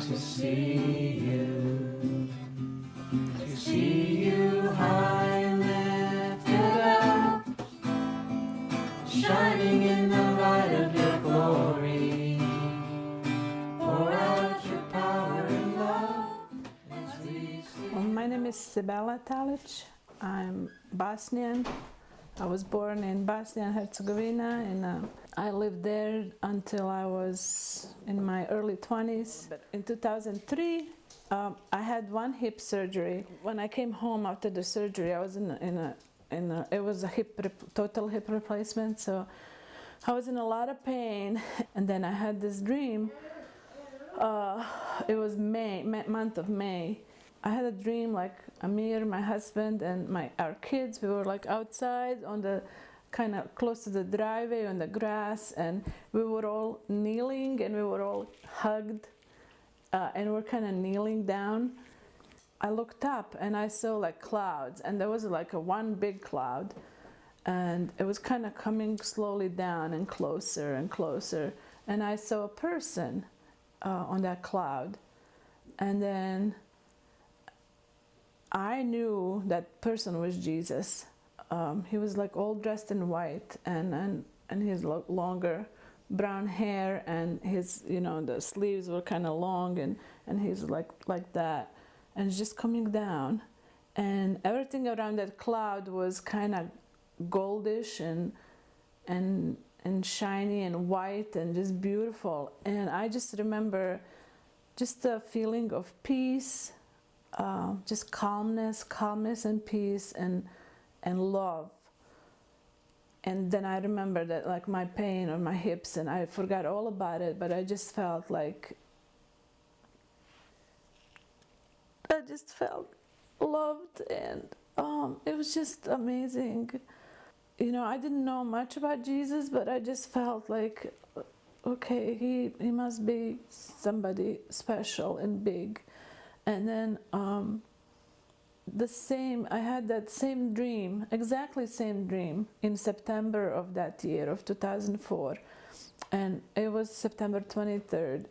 to see you high and lifted up, shining in the light of your glory. Pour out your power and love as we sing. Well, my name is Sibela Talic. I'm Bosnian. I was born in Bosnia and Herzegovina, and I lived there until I was in my early 20s. But in 2003, I had one hip surgery. When I came home after the surgery, I was it was a total hip replacement, so I was in a lot of pain. And then I had this dream. It was month of May. I had a dream like Amir, my husband, and our kids, we were like outside on the kind of close to the driveway on the grass, and we were all kneeling and we were all hugged, and we're kind of kneeling down. I looked up and I saw like clouds, and there was like one big cloud, and it was kind of coming slowly down and closer, and I saw a person on that cloud. And then I knew that person was Jesus. He was like all dressed in white, and his longer brown hair, and his, the sleeves were kind of long, and he's like that, and just coming down, and everything around that cloud was kind of goldish and shiny and white and just beautiful. And I just remember just a feeling of peace, just calmness and peace and love. And then I remember that like my pain on my hips, and I forgot all about it, but I just felt loved, and it was just amazing. I didn't know much about Jesus, but I just felt like, okay, he must be somebody special and big. And then I had that same dream, exactly same dream, in September of that year, of 2004. And it was September 23rd.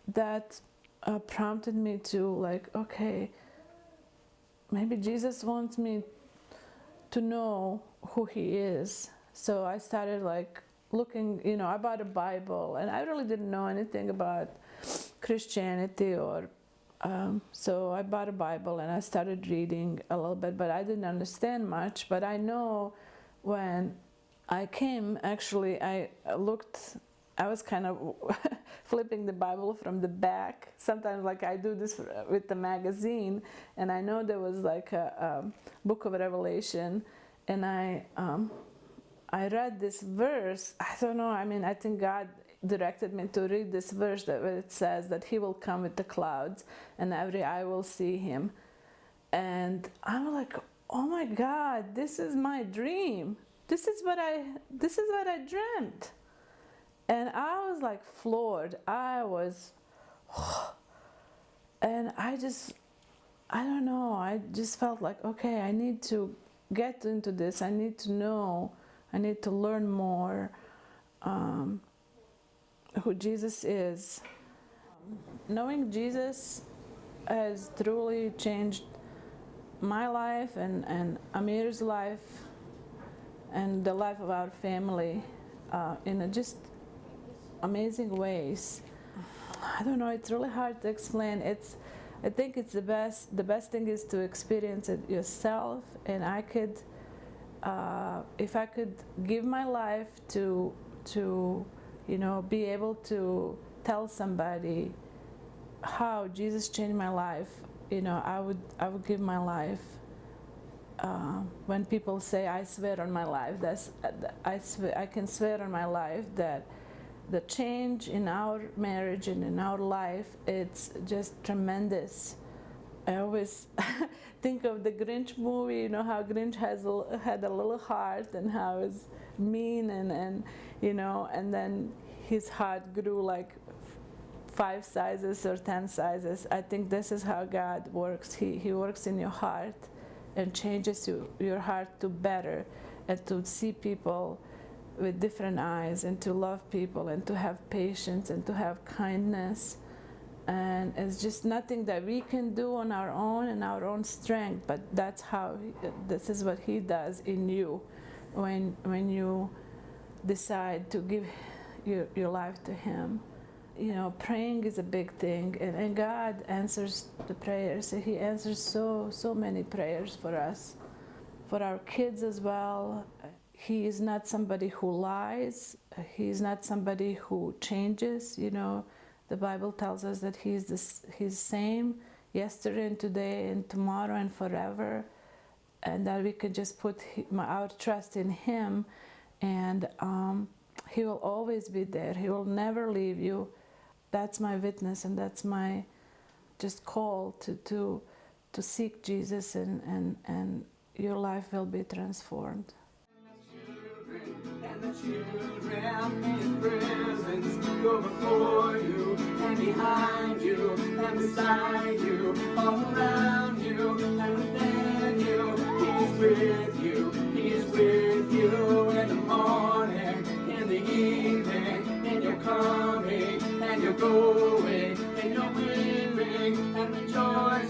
That prompted me to like, okay, maybe Jesus wants me to know who he is. So I started like looking, I bought a Bible, and I really didn't know anything about Christianity or so I bought a Bible and I started reading a little bit, but I didn't understand much. But I know when I came, actually, I was kind of flipping the Bible from the back. Sometimes like I do this with the magazine, and I know there was like a book of Revelation, and I read this verse. I don't know, I think God directed me to read this verse where it says that he will come with the clouds and every eye will see him. And I'm like, oh my God, this is my dream. This is what I dreamt. And I was like floored. And I don't know, I just felt like, okay, I need to get into this. I need to know, I need to learn more who Jesus is. Knowing Jesus has truly changed my life and Amir's life and the life of our family in just amazing ways. I don't know, it's really hard to explain. I think it's the best thing is to experience it yourself. And I could, if I could give my life to be able to tell somebody how Jesus changed my life, I would give my life. When people say, I swear on my life, I can swear on my life that the change in our marriage and in our life, it's just tremendous. I always think of the Grinch movie, how Grinch had a little heart and how it's mean and then his heart grew like 5 sizes or 10 sizes. I think this is how God works. He works in your heart and changes your heart to better and to see people with different eyes and to love people and to have patience and to have kindness And it's just nothing that we can do on our own in our own strength, but that's how, this is what He does in you when you decide to give your life to Him. You know, praying is a big thing, and God answers the prayers. He answers so many prayers for us, for our kids as well. He is not somebody who lies. He is not somebody who changes. You know, the Bible tells us that He's same yesterday and today and tomorrow and forever, and that we can just put our trust in Him, and He will always be there. He will never leave you. That's my witness, and that's my just call to seek Jesus, and your life will be transformed. And the children in His presence go before you and behind you and beside you, all around you and within you. He is with you. He is with you in the morning, in the evening, in your coming and your going, in your weeping and rejoicing.